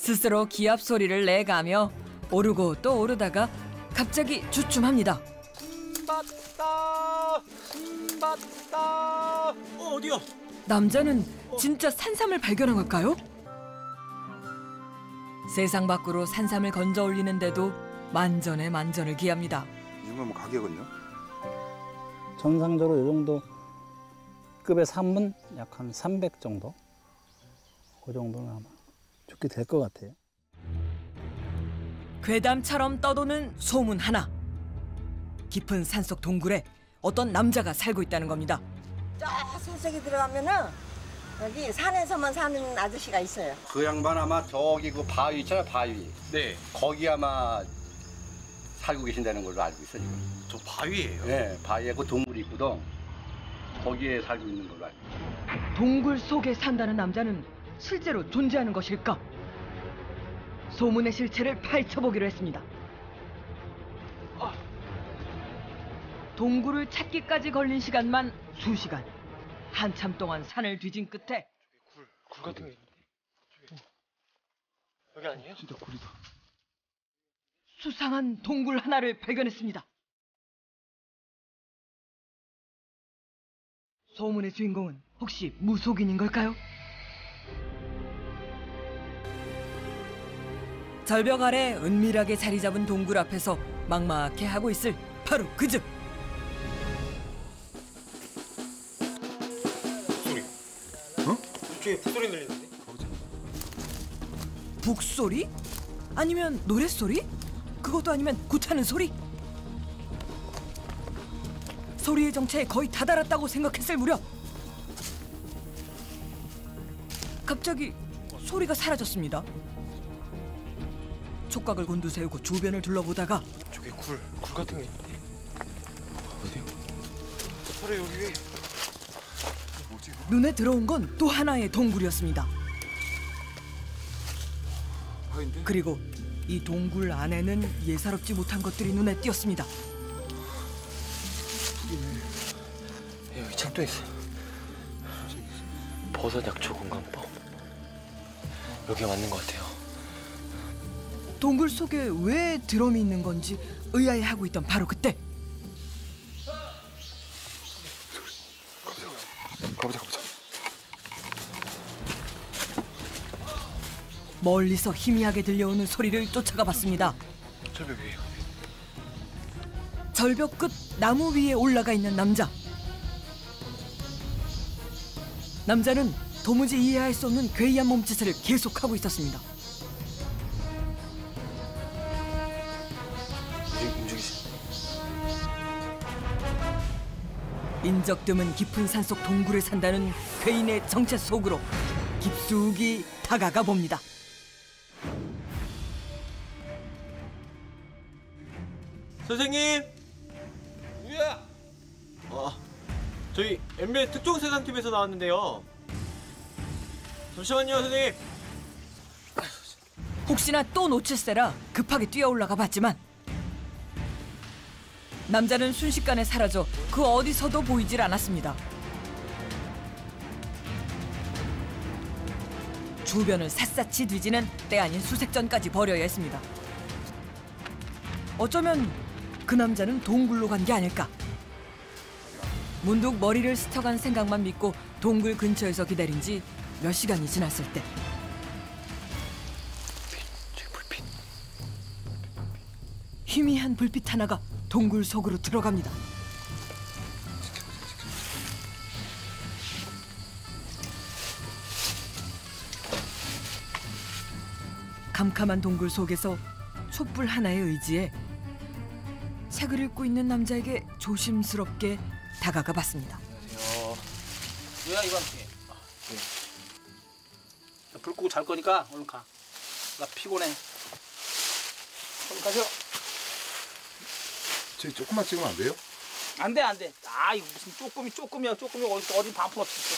스스로 기합 소리를 내가며 오르고 또 오르다가 갑자기 주춤합니다. 신봤다. 어디야? 남자는 진짜 산삼을 발견한 걸까요? 세상 밖으로 산삼을 건져 올리는데도 만전에 만전을 기합니다. 이 정도면 가격은요? 정상적으로 이 정도 급의 삼은 약 한 300 정도? 그 정도는 아마 좋게 될 것 같아요. 괴담처럼 떠도는 소문 하나. 깊은 산속 동굴에 어떤 남자가 살고 있다는 겁니다. 저 손색이 들어가면은 여기 산에서만 사는 아저씨가 있어요. 그 양반 아마 저기 그 바위 있잖아요, 바위. 네. 거기 아마 살고 계신다는 걸로 알고 있어요, 지금. 저 바위예요. 네, 바위에 그 동굴이 있거든. 거기에 살고 있는 걸로 알고 있어요. 동굴 속에 산다는 남자는 실제로 존재하는 것일까? 소문의 실체를 파헤쳐보기로 했습니다. 동굴을 찾기까지 걸린 시간만 수시간. 한참 동안 산을 뒤진 끝에 굴 같은 게 있는데. 여기 아니에요? 진짜 굴이다. 수상한 동굴 하나를 발견했습니다. 소문의 주인공은 혹시 무속인인 걸까요? 절벽 아래 은밀하게 자리 잡은 동굴 앞에서 막막해 하고 있을 바로 그 집. 소리. 어? 저쪽에 북소리 들리는데? 북소리? 아니면 노랫소리? 그것도 아니면 구타는 소리? 소리의 정체에 거의 다다랐다고 생각했을 무렵 갑자기 소리가 사라졌습니다. 촉각을 곤두세우고 주변을 둘러보다가 저기 굴 같은 게 있는데. 어디요? 바로 여기 위에. 뭐지? 눈에 들어온 건 또 하나의 동굴이었습니다. 그리고 이 동굴 안에는 예사롭지 못한 것들이 눈에 띄었습니다. 여기 책도 있어. 버섯 약초 건강법. 여기 맞는 것 같아요. 동굴 속에 왜 드럼이 있는 건지 의아해하고 있던 바로 그때 가보자. 멀리서 희미하게 들려오는 소리를 쫓아가 봤습니다. 절벽 위에. 절벽 끝 나무 위에 올라가 있는 남자. 남자는 도무지 이해할 수 없는 괴이한 몸짓을 계속하고 있었습니다. 움직이지. 인적 드문 깊은 산속 동굴에 산다는 괴인의 정체 속으로 깊숙이 다가가 봅니다. 선생님! 누구야? 저희 MBC 특종세상팀에서 나왔는데요. 잠시만요, 선생님. 혹시나 또 놓칠세라 급하게 뛰어 올라가 봤지만 남자는 순식간에 사라져 그 어디서도 보이질 않았습니다. 주변을 샅샅이 뒤지는 때 아닌 수색전까지 벌여야 했습니다. 어쩌면 그 남자는 동굴로 간 게 아닐까. 문득 머리를 스쳐간 생각만 믿고 동굴 근처에서 기다린 지 몇 시간이 지났을 때 저기 불빛. 희미한 불빛 하나가 동굴 속으로 들어갑니다. 캄캄한 동굴 속에서 촛불 하나에 의지해 책을 읽고 있는 남자에게 조심스럽게 다가가 봤습니다. 뭐야 이거 함께. 불 끄고 잘 거니까 얼른 가. 나 피곤해. 얼른 가죠. 저기 조금만 찍으면 안 돼요? 안 돼, 안 돼. 아, 이거 무슨 조금이야. 어디 반품 없어.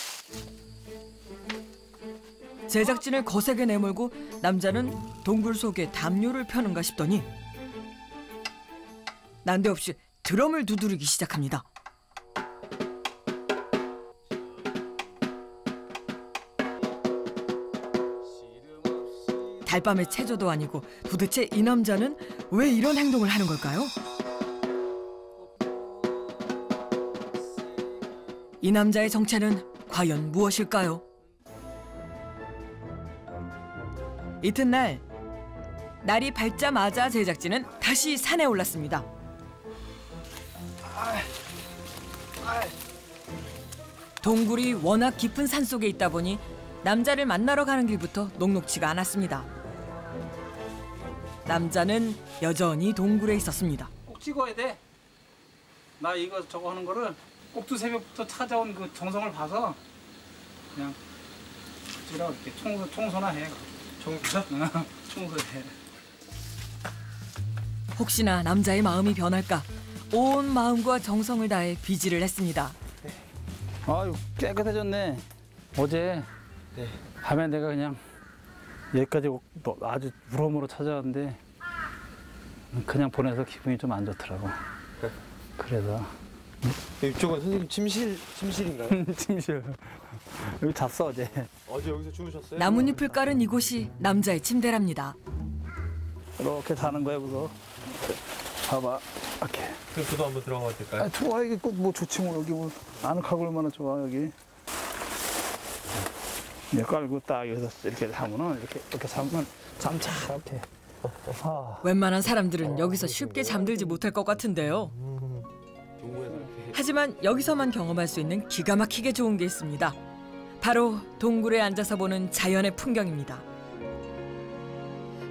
제작진을 거세게 내몰고 남자는 동굴 속에 담요를 펴는가 싶더니 난데없이 드럼을 두드리기 시작합니다. 달밤의 체조도 아니고 도대체 이 남자는 왜 이런 행동을 하는 걸까요? 이 남자의 정체는 과연 무엇일까요? 이튿날 날이 밝자마자 제작진은 다시 산에 올랐습니다. 동굴이 워낙 깊은 산속에 있다 보니 남자를 만나러 가는 길부터 녹록지가 않았습니다. 남자는 여전히 동굴에 있었습니다. 꼭 찍어야 돼. 나 이거 저거 하는 거를 꼭두 새벽부터 찾아온 그 정성을 봐서 그냥 찍으라고 이렇게 청소나 해. 청소해. 혹시나 남자의 마음이 변할까 온 마음과 정성을 다해 비지를 했습니다. 아유, 깨끗해졌네. 어제 밤에 내가 그냥 여기까지 아주 무덤으로 찾아왔는데 그냥 보내서 기분이 좀 안 좋더라고. 그래서 이쪽은 선생님 침실인가요? 침실. 여기 잤어 어제. 어제 여기서 주무셨어요? 나뭇잎을 깔은 이곳이 남자의 침대랍니다. 이렇게 자는 거야 그거. 봐봐. 이렇게. 그럼 저도 한번 들어가도 될까요? 아, 좋아. 이게 뭐 좋지 뭐. 여기 뭐 아늑하고 얼마나 좋아 여기. 이거 깔고 딱 여기서 이렇게 자면은 이렇게 자면 잠자 이렇게. 웬만한 사람들은 여기서 쉽게 잠들지 못할 것 같은데요. 하지만 여기서만 경험할 수 있는 기가 막히게 좋은 게 있습니다. 바로 동굴에 앉아서 보는 자연의 풍경입니다.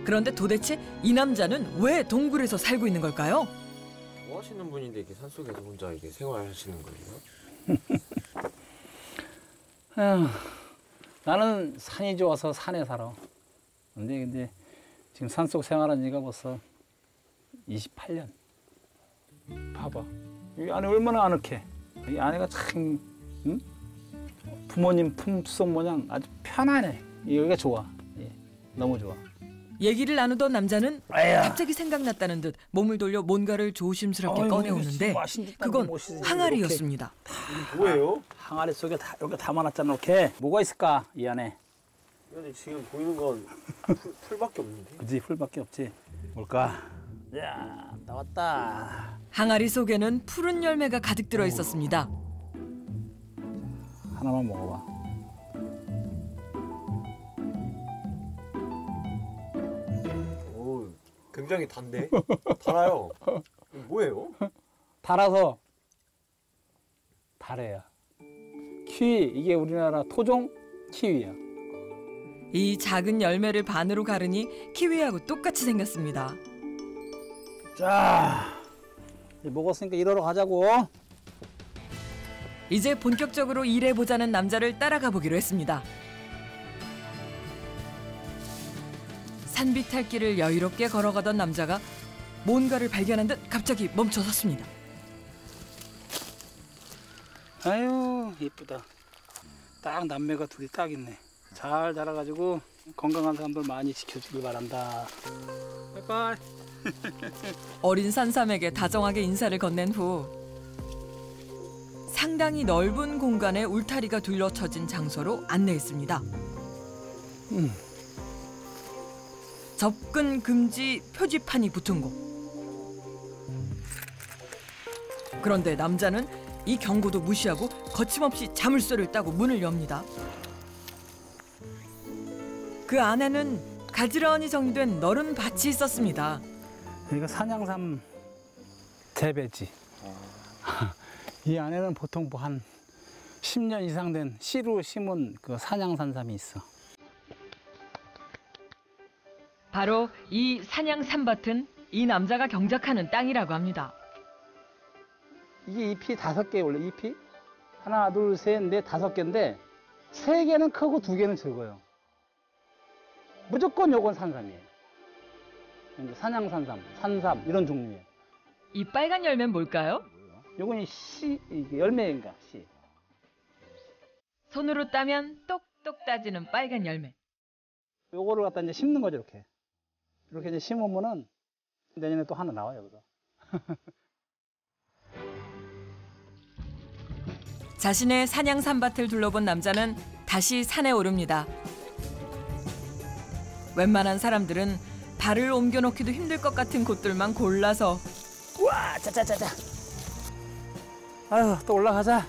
그런데 도대체 이 남자는 왜 동굴에서 살고 있는 걸까요? 뭐 하시는 분인데 이렇게 산속에서 혼자 이렇게 생활하시는 거예요? 아휴, 나는 산이 좋아서 산에 살아. 근데 지금 산속 생활한 지가 벌써 28년. 봐봐. 이 안에 얼마나 아늑해. 이 안에가 참 응? 부모님 품속 모양 아주 편안해. 여기가 좋아. 예, 너무 좋아. 얘기를 나누던 남자는 아야. 갑자기 생각났다는 듯 몸을 돌려 뭔가를 조심스럽게 어이, 꺼내오는데 그건 항아리였습니다. 뭐예요? 항아리 속에 다 이렇게 담아놨잖아. 이렇게 뭐가 있을까 이 안에? 근데 지금 보이는 건 풀밖에 없는데? 그지 풀밖에 없지. 뭘까? 야 나왔다. 항아리 속에는 푸른 열매가 가득 들어 있었습니다. 하나만 먹어봐. 오, 굉장히 단데? 달아요. 뭐예요? 달아서 달해야. 키위 이게 우리나라 토종 키위야. 이 작은 열매를 반으로 가르니 키위하고 똑같이 생겼습니다. 자, 이제 먹었으니까 일하러 가자고. 이제 본격적으로 일해보자는 남자를 따라가 보기로 했습니다. 산비탈길을 여유롭게 걸어가던 남자가 뭔가를 발견한 듯 갑자기 멈춰섰습니다. 아유 이쁘다. 딱 남매가 둘이 딱 있네. 잘 자라가지고 건강한 사람들 많이 지켜주길 바란다. 빠이빠이. 어린 산삼에게 다정하게 인사를 건넨 후 상당히 넓은 공간에 울타리가 둘러쳐진 장소로 안내했습니다. 접근 금지 표지판이 붙은 곳. 그런데 남자는 이 경고도 무시하고 거침없이 자물쇠를 따고 문을 엽니다. 그 안에는 가지런히 정리된 너른 밭이 있었습니다. 여기가 산양삼 재배지. 이 안에는 보통 뭐 한 10년 이상 된 씨로 심은 그 산양산삼이 있어. 바로 이 산양삼밭은 이 남자가 경작하는 땅이라고 합니다. 이게 잎이 5개 원래 잎이 하나 둘 셋 넷 5개인데 3개는 크고 2개는 적어요. 무조건 요건 산삼이에요. 이제 산양산삼, 산삼 이런 종류예요. 이 빨간 열매는 뭘까요? 요건 씨, 이게 열매인가 씨. 손으로 따면 똑똑 따지는 빨간 열매. 요거를 갖다 이제 심는 거죠 이렇게. 이렇게 이제 심으면은 내년에 또 하나 나와요 여기서. 자신의 산양삼밭을 둘러본 남자는 다시 산에 오릅니다. 웬만한 사람들은 발을 옮겨놓기도 힘들 것 같은 곳들만 골라서 와, 짜짜짜짜. 아유, 또 올라가자.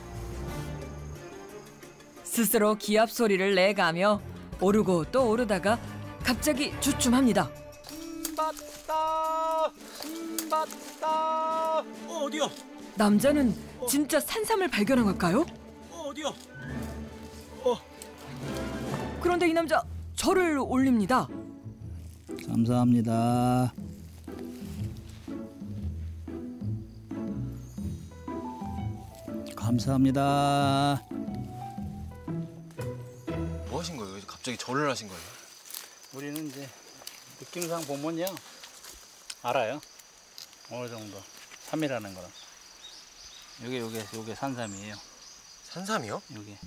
스스로 기합 소리를 내가며 오르고 또 오르다가 갑자기 주춤합니다. 맞다. 어디요? 남자는 진짜 산삼을 발견한 걸까요? 어디요? 그런데 이 남자 절을 올립니다. 감사합니다. 감사합니다. 뭐 하신 거예요? 갑자기 절을 하신 거예요? 우리는 이제 느낌상 보면요 알아요. 어느 정도 삼이라는 거는. 요게 산삼이에요. 산삼이요? 요게.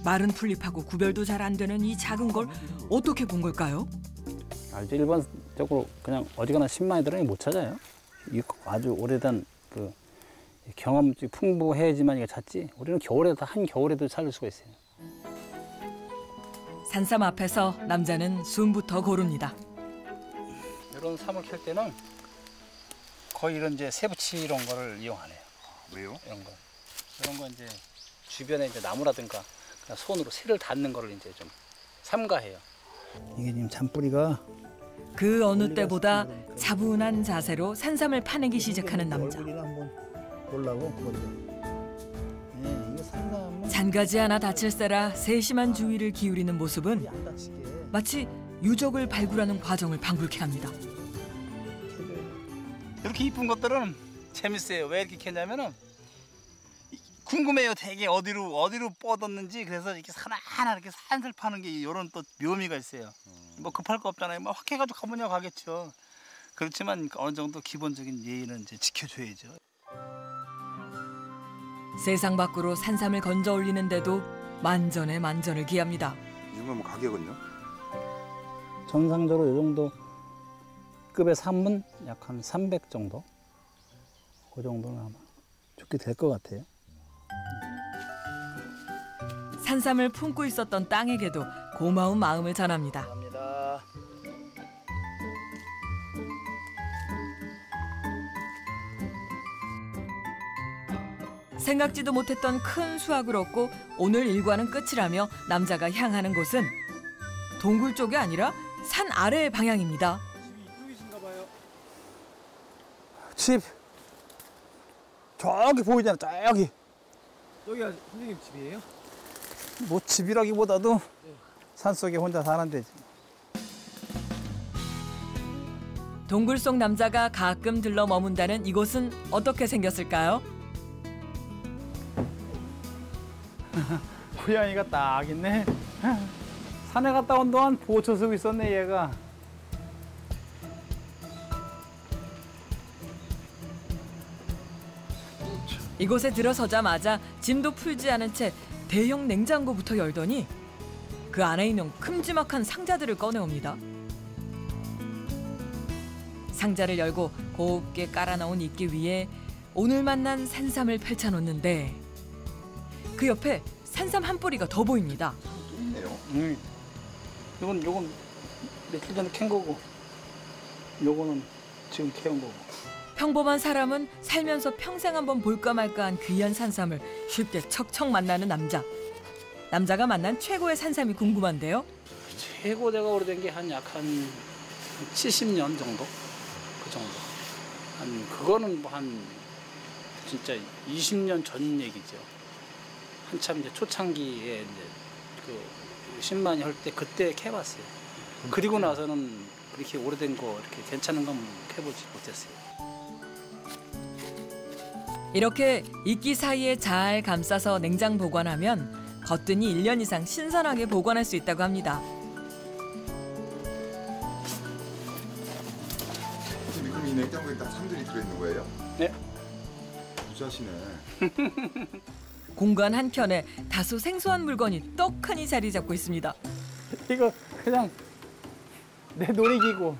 마른 풀잎하고 구별도 잘 안 되는 이 작은 걸 어떻게 본 걸까요? 알죠. 일반적으로 그냥 어디가나 10만 애들은 못 찾아요. 이거 아주 오래된 그 경험이 풍부해야지만 이거 찾지. 우리는 겨울에도 한 겨울에도 찾을 수가 있어요. 산삼 앞에서 남자는 숨부터 고릅니다. 이런 삼을 캘 때는 거의 이런 이제 새부치 이런 거를 이용하네요. 왜요? 이런 거 이제 주변에 이제 나무라든가 그냥 손으로 새를 닿는 거를 이제 좀 삼가해요. 이게 지금 잔뿌리가 그 어느 때보다 차분한 자세로 산삼을 파내기 시작하는 남자. 얼굴이나 한번 보려고 먼저. 네, 이거 산삼은 잔가지 하나 다칠세라 세심한 주의를 기울이는 모습은 안 다치게. 마치 유적을 발굴하는 과정을 방불케 합니다. 이렇게 이쁜 것들은 재밌어요. 왜 이렇게 캐냐면은 궁금해요. 되게 어디로 뻗었는지. 그래서 이렇게 하나하나 이렇게 살살 파는 게 이런 또 묘미가 있어요. 뭐 급할 거 없잖아요. 뭐 확 해가지고 가보냐 가겠죠. 그렇지만 어느 정도 기본적인 예의는 이제 지켜줘야죠. 세상 밖으로 산삼을 건져 올리는데도 만전에 만전을 기합니다. 이 정도면 가격은요? 정상적으로 이 정도 급의 삼은 약 한 300 정도? 그 정도는 아마 좋게 될 것 같아요. 산삼을 품고 있었던 땅에게도 고마운 마음을 전합니다. 감사합니다. 생각지도 못했던 큰 수확을 얻고 오늘 일과는 끝이라며 남자가 향하는 곳은 동굴 쪽이 아니라 산 아래의 방향입니다. 집 저기 보이잖아. 저기. 여기가 선생님 집이에요? 뭐 집이라기보다도 산속에 혼자 사는 데지. 동굴 속 남자가 가끔 들러 머문다는 이곳은 어떻게 생겼을까요? 고양이가 딱 있네. 산에 갔다 온 동안 보초 쓰고 있었네 얘가. 이곳에 들어서자마자 짐도 풀지 않은 채 대형 냉장고부터 열더니 그 안에 있는 큼지막한 상자들을 꺼내옵니다. 상자를 열고 곱게 깔아놓은 이끼 위에 오늘 만난 산삼을 펼쳐놓는데 그 옆에 산삼 한 뿌리가 더 보입니다. 또 있네요. 요건 며칠 전에 캔 거고, 요거는 지금 캐온 거고. 평범한 사람은 살면서 평생 한번 볼까 말까한 귀한 산삼을 쉽게 척척 만나는 남자. 남자가 만난 최고의 산삼이 궁금한데요. 최고 내가 오래된 게 약 한 70년 정도? 그 정도. 그거는 뭐 한 진짜 20년 전 얘기죠. 한참 이제 초창기에 이제 그 10만이 할 때 그때 캐봤어요. 그리고 나서는 그렇게 오래된 거 이렇게 괜찮은 건 캐보지 못했어요. 이렇게 이끼 사이에 잘 감싸서 냉장 보관하면 거뜬히 1년 이상 신선하게 보관할 수 있다고 합니다. 그럼 이 냉장고에 다 삼들이 들어있는 거예요? 네. 부자시네. 공간 한켠에 다소 생소한 물건이 떡하니 자리 잡고 있습니다. 이거 그냥 내 놀이기구.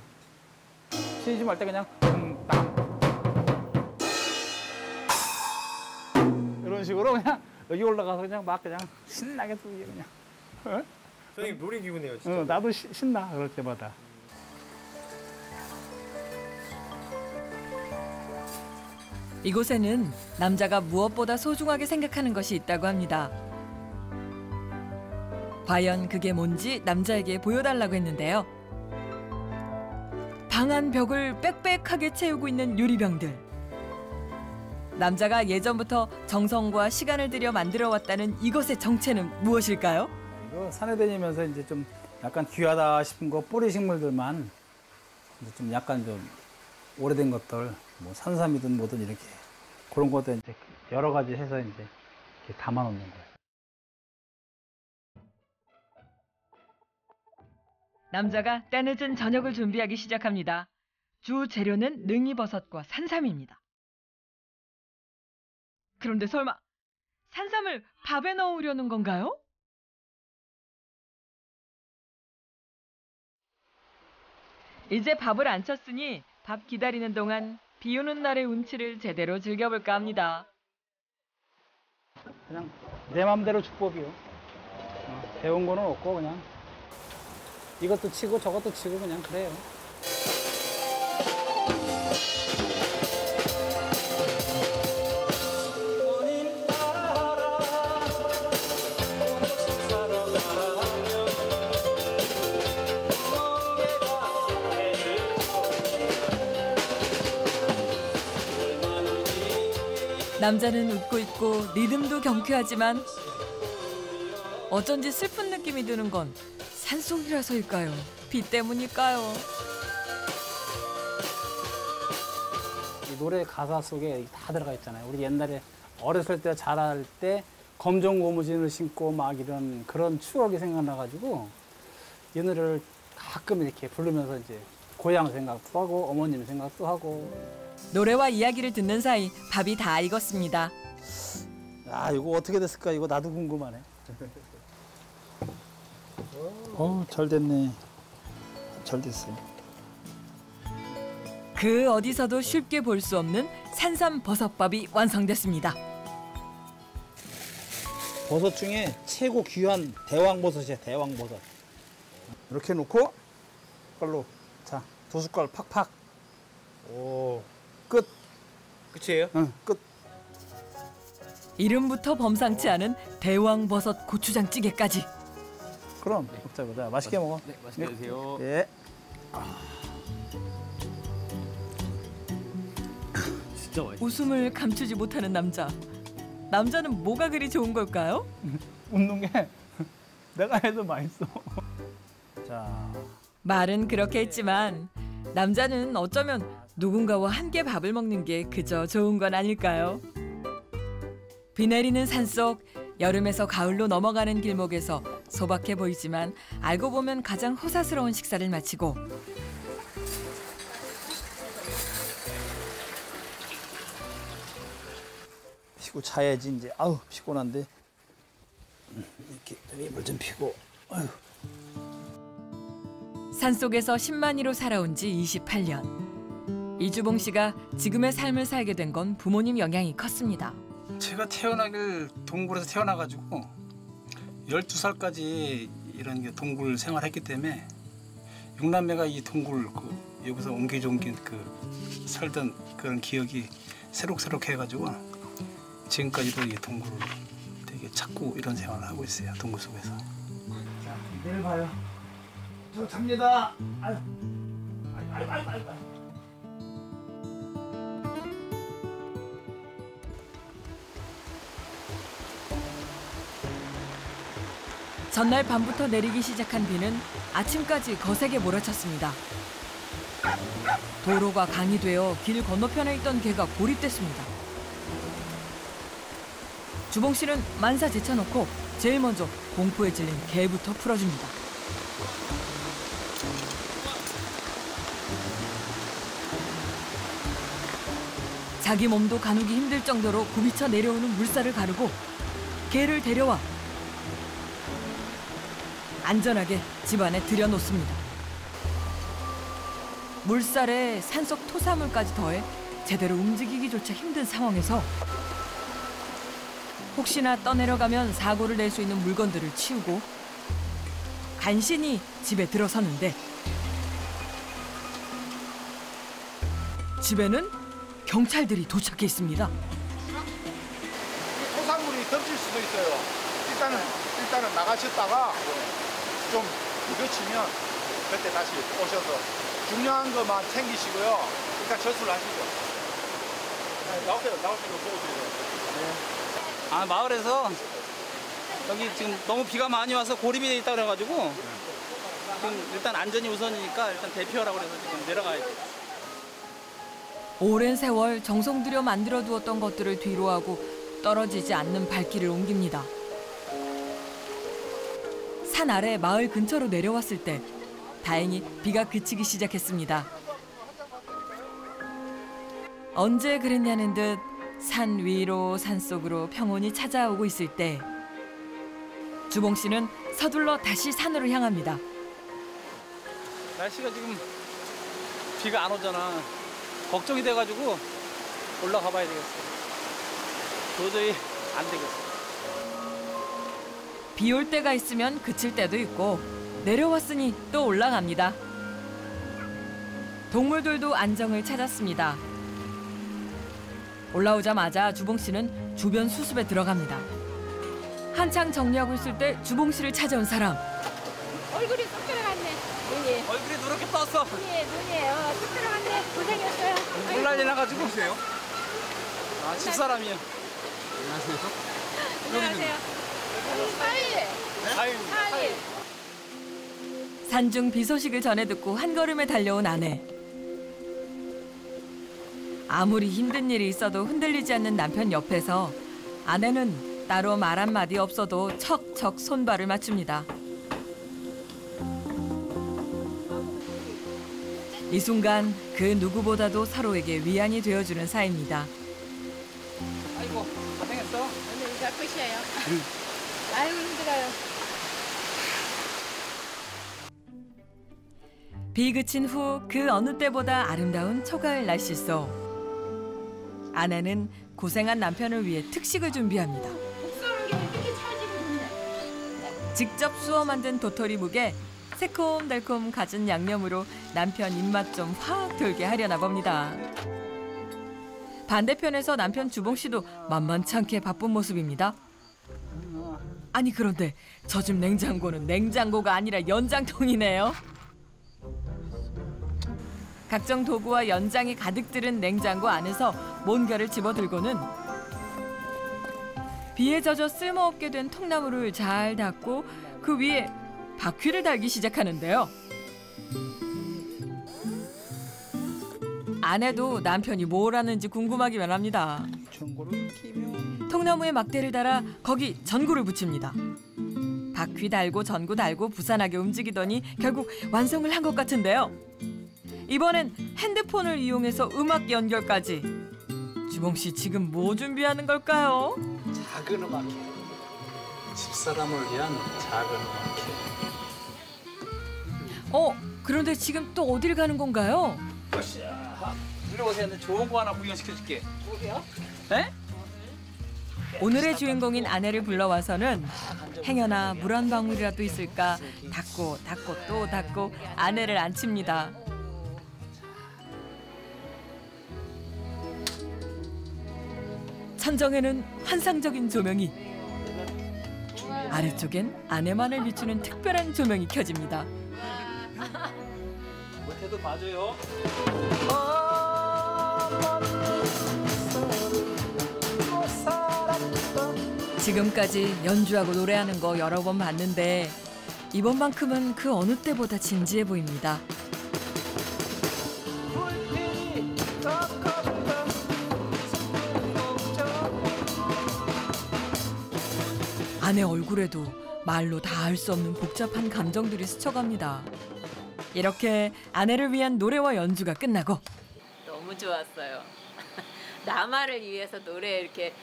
심심할 때 그냥 이런 식으로 그냥 여기 올라가서 그냥 막 그냥 신나게 두기 그냥. 어? 형님 놀이기구네요 진짜. 나도 신나 그럴 때마다. 이곳에는 남자가 무엇보다 소중하게 생각하는 것이 있다고 합니다. 과연 그게 뭔지 남자에게 보여달라고 했는데요. 방 안 벽을 빽빽하게 채우고 있는 유리병들. 남자가 예전부터 정성과 시간을 들여 만들어왔다는 이것의 정체는 무엇일까요? 이거 산에 다니면서 이제 좀 약간 귀하다 싶은 거 뿌리 식물들만 이제 좀 약간 좀 오래된 것들 뭐 산삼이든 뭐든 이렇게 그런 것들 이제 여러 가지 해서 이제 이렇게 담아 놓는 거예요. 남자가 때늦은 저녁을 준비하기 시작합니다. 주 재료는 능이버섯과 산삼입니다. 그런데 설마 산삼을 밥에 넣으려는 건가요? 이제 밥을 안 쳤으니 밥 기다리는 동안 비 오는 날의 운치를 제대로 즐겨볼까 합니다. 그냥 내 맘대로 축복이요. 배운 거는 없고 그냥 이것도 치고 저것도 치고 그냥 그래요. 남자는 웃고 있고 리듬도 경쾌하지만 어쩐지 슬픈 느낌이 드는 건 산속이라서일까요? 비 때문일까요? 이 노래 가사 속에 다 들어가 있잖아요. 우리 옛날에 어렸을 때 자랄 때 검정 고무신을 신고 막 이런 그런 추억이 생각나가지고 이 노래를 가끔 이렇게 부르면서 이제 고향 생각도 하고 어머님 생각도 하고. 노래와 이야기를 듣는 사이 밥이 다 익었습니다. 아 이거 어떻게 됐을까? 이거 나도 궁금하네. 잘 됐네. 잘 됐어요. 그 어디서도 쉽게 볼 수 없는 산삼 버섯밥이 완성됐습니다. 버섯 중에 최고 귀한 대왕버섯이야, 대왕버섯. 이렇게 놓고 이걸로 자, 2숟갈 팍팍. 오 끝. 끝이에요? 응, 끝. 이름부터 범상치 않은 대왕버섯 고추장찌개까지. 그럼 먹자 보자. 맛있게 먹어. 네 맛있게 드세요. 예. 진짜 맛있어. 웃음을 감추지 못하는 남자. 남자는 뭐가 그리 좋은 걸까요? 웃는 게 내가 해도 맛있어. 자, 말은 그렇게 했지만 남자는 어쩌면 누군가와 함께 밥을 먹는 게 그저 좋은 건 아닐까요? 비 내리는 산속, 여름에서 가을로 넘어가는 길목에서 소박해 보이지만 알고 보면 가장 호사스러운 식사를 마치고 피고 자야지 이제. 아우 피곤한데. 이렇게 입을 좀 피고. 아유. 산속에서 10만이로 살아온 지 28년. 이주봉 씨가 지금의 삶을 살게 된 건 부모님 영향이 컸습니다. 제가 태어나길 동굴에서 태어나가지고 12살까지 이런 게 동굴 생활했기 때문에 6남매가 이 동굴 여기서 옮긴 그 살던 그런 기억이 새록새록 해가지고 지금까지도 이 동굴을 되게 찾고 이런 생활을 하고 있어요. 동굴 속에서. 자, 내일 봐요. 저 잡니다. 아유. 아유. 전날 밤부터 내리기 시작한 비는 아침까지 거세게 몰아쳤습니다. 도로가 강이 되어 길 건너편에 있던 개가 고립됐습니다. 주봉 씨는 만사 제쳐놓고 제일 먼저 공포에 질린 개부터 풀어줍니다. 자기 몸도 가누기 힘들 정도로 굽이쳐 내려오는 물살을 가르고 개를 데려와 안전하게 집안에 들여놓습니다. 물살에 산속 토사물까지 더해 제대로 움직이기조차 힘든 상황에서 혹시나 떠내려가면 사고를 낼 수 있는 물건들을 치우고 간신히 집에 들어서는데 집에는 경찰들이 도착해 있습니다. 토사물이 덮칠 수도 있어요. 일단은 나가셨다가 좀 늦어지면 그때 다시 오셔서 중요한 것만 챙기시고요. 일단 저수를 하시죠. 나오세요. 보고 드리세요. 아, 마을에서 여기 지금 너무 비가 많이 와서 고립이 돼 있다 그래가지고 지금 일단 안전이 우선이니까 일단 대피하라고 그래서 지금 내려가야 돼요. 오랜 세월 정성 들여 만들어 두었던 것들을 뒤로하고 떨어지지 않는 발길을 옮깁니다. 산 아래 마을 근처로 내려왔을 때 다행히 비가 그치기 시작했습니다. 언제 그랬냐는 듯 산 위로 산속으로 평온이 찾아오고 있을 때 주봉 씨는 서둘러 다시 산으로 향합니다. 날씨가 지금 비가 안 오잖아. 걱정이 돼가지고 올라가 봐야 되겠어. 도저히 안 되겠어. 비 올 때가 있으면 그칠 때도 있고 내려왔으니 또 올라갑니다. 동물들도 안정을 찾았습니다. 올라오자마자 주봉 씨는 주변 수습에 들어갑니다. 한창 정리하고 있을 때 주봉 씨를 찾아온 사람. 얼굴이 쏙 들어갔네. 눈이. 얼굴이 누렇게 떴어. 눈이에요. 쏙 들어갔네. 고생했어요. 물난리 나가지고. 보세요. 아, 집사람이요. 안녕하세요. 사일. 산중 비 소식을 전해 듣고 한 걸음에 달려온 아내. 아무리 힘든 일이 있어도 흔들리지 않는 남편 옆에서 아내는 따로 말 한마디 없어도 척척 손발을 맞춥니다. 이 순간 그 누구보다도 서로에게 위안이 되어주는 사이입니다. 아이고, 고생했어. 오늘 이가 끝이에요. 아이고 힘들어요. 비 그친 후 그 어느 때보다 아름다운 초가을 날씨 속 아내는 고생한 남편을 위해 특식을 준비합니다. 직접 수어 만든 도토리묵에 새콤달콤 갖은 양념으로 남편 입맛 좀 확 돌게 하려나 봅니다. 반대편에서 남편 주봉 씨도 만만치 않게 바쁜 모습입니다. 아니 그런데 저 집 냉장고는 냉장고가 아니라 연장통이네요. 각종 도구와 연장이 가득 들은 냉장고 안에서 뭔가를 집어들고는 비에 젖어 쓸모없게 된 통나무를 잘 닦고 그 위에 바퀴를 달기 시작하는데요. 아내도 남편이 뭘 하는지 궁금하기만 합니다. 통나무에 막대를 달아 거기 전구를 붙입니다. 바퀴 달고 전구 달고 부산하게 움직이더니 결국 완성을 한 것 같은데요. 이번엔 핸드폰을 이용해서 음악 연결까지. 주봉 씨 지금 뭐 준비하는 걸까요? 작은 음악이. 집사람을 위한 작은 음악이. 그런데 지금 또 어딜 가는 건가요? 이리 오세요. 좋은 거 하나 구경시켜줄게. 뭐요? 네? 오늘의 주인공인 아내를 불러와서는 행여나 물 한 방울이라도 있을까 닦고 또 닦고 아내를 안칩니다. 천정에는 환상적인 조명이, 아래쪽엔 아내만을 비추는 특별한 조명이 켜집니다. 못해도 봐줘요. 지금까지 연주하고 노래하는 거 여러 번 봤는데 이번만큼은 그 어느 때보다 진지해 보입니다. 아내 얼굴에도 말로 다 할 수 없는 복잡한 감정들이 스쳐갑니다. 이렇게 아내를 위한 노래와 연주가 끝나고 너무 좋았어요. 나만을 위해서 노래 이렇게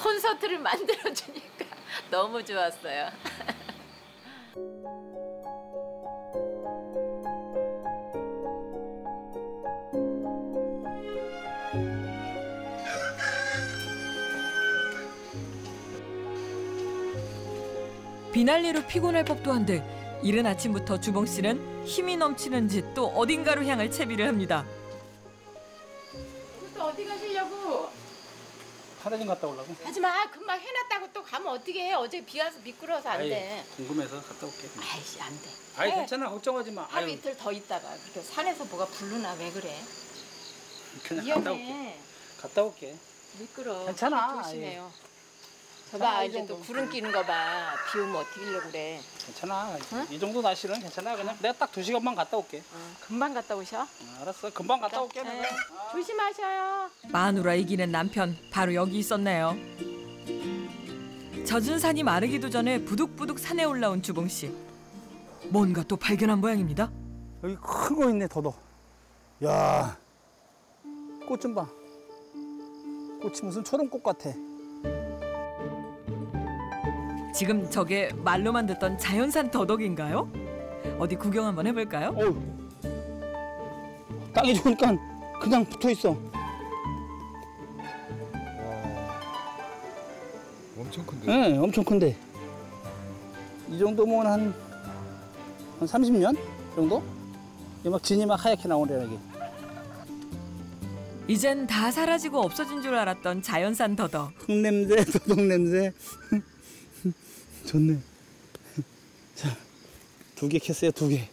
콘서트를 만들어주니까 너무 좋았어요. 비난리로 피곤할 법도 한데 이른 아침부터 주봉 씨는 힘이 넘치는지 또 어딘가로 향할 채비를 합니다. 또 어디 가시려고? 사라진 갔다 오려고. 하지마. 금방 해놨다고 또 가면 어떻게 해? 어제 비 와서 미끄러워서 안 돼. 궁금해서 갔다 올게. 아이씨 안 돼. 아이 해. 괜찮아 걱정하지 마. 하루 이틀 더 있다가 그렇게 산에서 뭐가 부르나 왜 그래? 그냥 갔다 올게. 위험해. 갔다 올게. 미끄러. 괜찮아. 조심해요. 자, 저봐 이 이제 또 정도. 구름 끼는 거 봐. 비 오면 어떻게 하려고 그래? 괜찮아. 응? 이 정도 날씨는 괜찮아. 그냥 내가 딱 2시간만 갔다 올게. 금방 갔다 오셔. 알았어. 금방 갔다 올게. 네. 내가. 조심하셔요. 마누라 이기는 남편 바로 여기 있었네요. 젖은 산이 마르기도 전에 부득부득 산에 올라온 주봉 씨. 뭔가 또 발견한 모양입니다. 여기 큰 거 있네 더더. 야, 꽃 좀 봐. 꽃이 무슨 초롱꽃 같아. 지금 저게 말로만 듣던 자연산 더덕인가요? 어디 구경 한번 해볼까요? 어우, 땅이 좋으니까 그냥 붙어 있어. 엄청 큰데. 네, 엄청 큰데. 이 정도면 한 30년 정도? 이게 막 진이 막 하얗게 나오네 여기. 이젠 다 사라지고 없어진 줄 알았던 자연산 더덕. 흙냄새, 도덕 냄새. 좋네. 자, 2개 캤어요, 2개.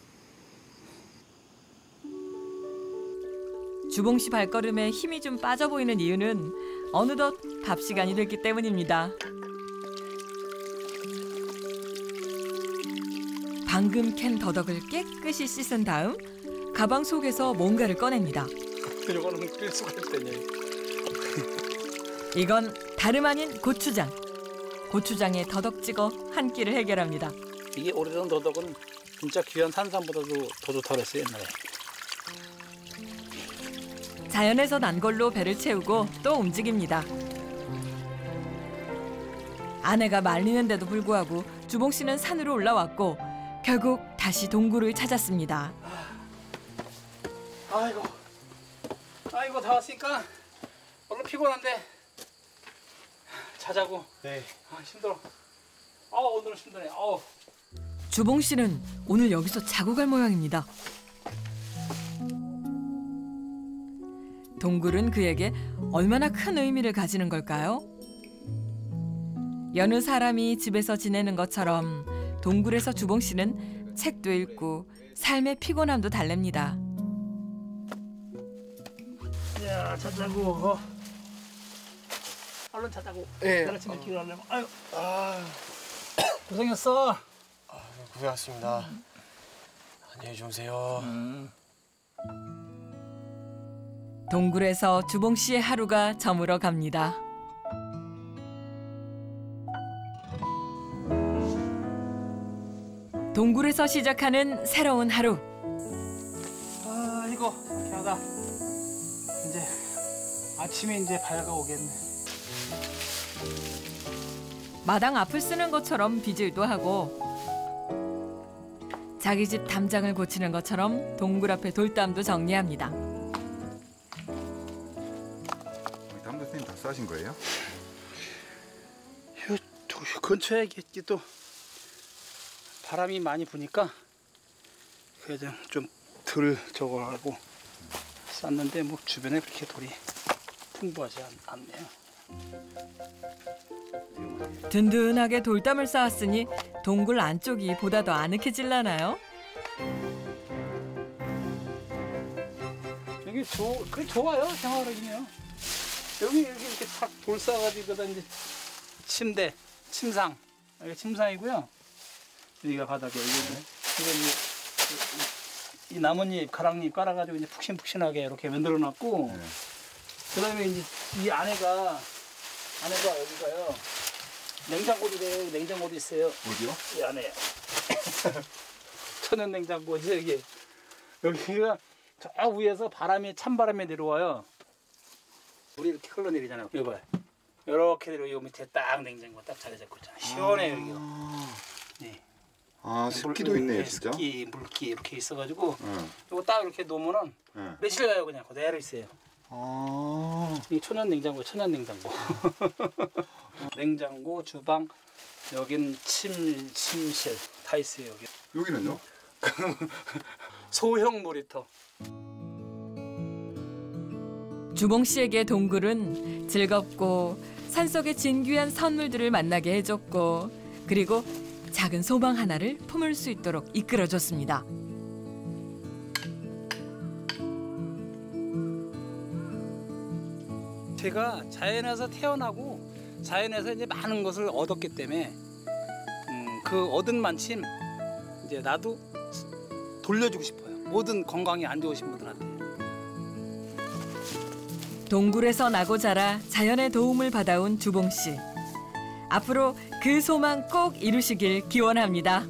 주봉 씨 발걸음에 힘이 좀 빠져 보이는 이유는 어느덧 밥 시간이 됐기 때문입니다. 방금 캔 더덕을 깨끗이 씻은 다음 가방 속에서 뭔가를 꺼냅니다. 이거는 끓일 수가 있다니. 이건 다름 아닌 고추장. 고추장에 더덕 찍어 한 끼를 해결합니다. 이게 오래된 더덕은 진짜 귀한 산삼보다도 더 좋더랬어요 옛날에. 자연에서 난 걸로 배를 채우고 또 움직입니다. 아내가 말리는데도 불구하고 주봉 씨는 산으로 올라왔고 결국 다시 동굴을 찾았습니다. 아이고 다 왔으니까 얼른 피곤한데 자자고. 네. 힘들어. 오늘은 힘드네. 주봉 씨는 오늘 여기서 자고 갈 모양입니다. 동굴은 그에게 얼마나 큰 의미를 가지는 걸까요? 여느 사람이 집에서 지내는 것처럼 동굴에서 주봉 씨는 책도 읽고 삶의 피곤함도 달랩니다. 야 자자고. 얼른 자자고. 네. 내일 아침에 일어나려면. 아유. 고생했어. 고생하셨습니다. 안녕히 주무세요. 동굴에서 주봉 씨의 하루가 저물어 갑니다. 동굴에서 시작하는 새로운 하루. 이거 개하다. 이제 아침에 이제 바야가 오겠네. 마당 앞을 쓰는 것처럼 빗질도 하고 자기 집 담장을 고치는 것처럼 동굴 앞에 돌담도 정리합니다. 담도 선생님 다 싸신 거예요? 근처에 이게 또 바람이 많이 부니까 그냥 좀 덜 저거 하고 쌌는데 뭐 주변에 그렇게 돌이 풍부하지 않네요. 든든하게 돌담을 쌓았으니 동굴 안쪽이 보다 더 아늑해질라나요? 여기 그게 좋아요 생활하기는요. 여기 이렇게 탁 돌 쌓아가지고 이제 침대, 침상 여기 침상이고요. 여기가 바닥에 이거 이 나뭇잎, 가랑잎 깔아가지고 이제 푹신푹신하게 이렇게 만들어놨고, 그다음에 이제 이 안에가 여기가요 냉장고도 돼요. 냉장고도 있어요. 어디요? 이 안에 천연 냉장고 있어요. 여기가 저 위에서 찬바람이 내려와요. 물이 이렇게 흘러내리잖아요. 이거 봐요. 이렇게 내려 요 밑에 딱 냉장고 딱 자리 잡고 있잖아요. 시원해요 여기가. 네. 습기도 있네요, 진짜. 습기, 물기 이렇게 있어가지고 이거 딱 이렇게 놓으면은 며칠 가요 그냥 그대로 있어요. 이 천연 냉장고. 냉장고, 주방, 여긴 침실 다 있어요. 여기. 여기는요? 소형 놀이터. 주봉 씨에게 동굴은 즐겁고 산속의 진귀한 선물들을 만나게 해줬고 그리고 작은 소망 하나를 품을 수 있도록 이끌어줬습니다. 제가 자연에서 태어나고 자연에서 이제 많은 것을 얻었기 때문에 그 얻은 만큼 이제 나도 돌려주고 싶어요. 모든 건강이 안 좋으신 분들한테. 동굴에서 나고 자라 자연의 도움을 받아온 주봉 씨. 앞으로 그 소망 꼭 이루시길 기원합니다.